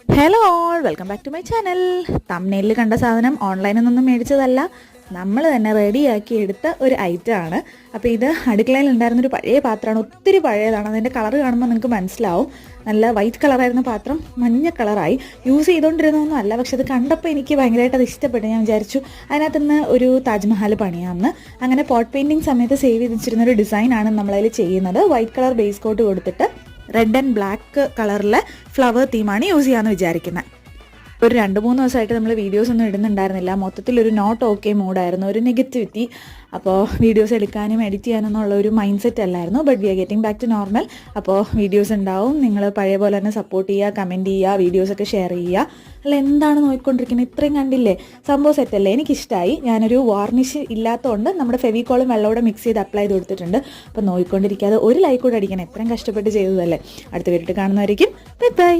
Hello all, welcome back to my channel. തംബ്നെയിലിൽ കണ്ട സാധനം ഓൺലൈനിൽ നിന്നൊന്നും മേടിച്ചതല്ല, നമ്മൾ തന്നെ റെഡിയാക്കി എടുത്ത ഒരു ഐറ്റം ആണ്. അപ്പോൾ ഇത് അടുക്കളയിൽ ഉണ്ടായിരുന്നൊരു പഴയ പാത്രമാണ്, ഒത്തിരി പഴയതാണ്. അതിൻ്റെ കളർ കാണുമ്പോൾ നിങ്ങൾക്ക് മനസ്സിലാവും. നല്ല വൈറ്റ് കളറായിരുന്ന പാത്രം മഞ്ഞ കളറായി. യൂസ് ചെയ്തുകൊണ്ടിരുന്നതൊന്നും അല്ല, പക്ഷെ അത് കണ്ടപ്പോൾ എനിക്ക് ഭയങ്കരമായിട്ട് അത് ഇഷ്ടപ്പെട്ടു. ഞാൻ വിചാരിച്ചു അതിനകത്തുനിന്ന് ഒരു താജ്മഹൽ പണിയാമെന്ന്. അങ്ങനെ പോട്ട് പെയിൻറ്റിങ് സമയത്ത് സേവ് ചെയ്ത് വെച്ചിരുന്നൊരു ഡിസൈനാണ് നമ്മളതിൽ ചെയ്യുന്നത്. വൈറ്റ് കളർ ബേസ് കോട്ട് കൊടുത്തിട്ട് റെഡ് ആൻഡ് ബ്ലാക്ക് കളറിലെ ഫ്ലവർ തീമാണ് യൂസ് ചെയ്യാമെന്ന് വിചാരിക്കുന്നത്. ഒരു 2-3 ദിവസമായിട്ട് നമ്മൾ വീഡിയോസ് ഒന്നും ഇടുന്നുണ്ടായിരുന്നില്ല. മൊത്തത്തിലൊരു നോട്ട് ഓക്കെ മൂഡായിരുന്നു, ഒരു നെഗറ്റിവിറ്റി. അപ്പോൾ വീഡിയോസ് എടുക്കാനും എഡിറ്റ് ചെയ്യാനെന്നുള്ള ഒരു മൈൻഡ് സെറ്റ് അല്ലായിരുന്നു. But we are getting back to normal. അപ്പോൾ വീഡിയോസ് ഉണ്ടാവും. നിങ്ങൾ പഴയ പോലെ തന്നെ സപ്പോർട്ട് ചെയ്യുക, കമൻറ്റ് ചെയ്യുക, വീഡിയോസൊക്കെ ഷെയർ ചെയ്യുക. അല്ല, എന്താണ് നോക്കിക്കൊണ്ടിരിക്കുന്നത്? ഇത്രയും കണ്ടില്ലേ, സംഭവം സെറ്റല്ലേ? എനിക്കിഷ്ടമായി. ഞാനൊരു വാർണിഷ് ഇല്ലാത്തതുകൊണ്ട് നമ്മുടെ ഫെവിക്കോളും വെള്ളമൂടെ മിക്സ് ചെയ്ത് അപ്ലൈ ചെയ്ത് കൊടുത്തിട്ടുണ്ട്. അപ്പോൾ നോക്കിക്കൊണ്ടിരിക്കാതെ ഒരു ലൈക്ക് കൂടെ അടിക്കണം. എത്രയും കഷ്ടപ്പെട്ട് ചെയ്തതല്ലേ. അടുത്ത വീട്ടിൽ കാണുന്നവരേക്കും ബൈ ബൈ.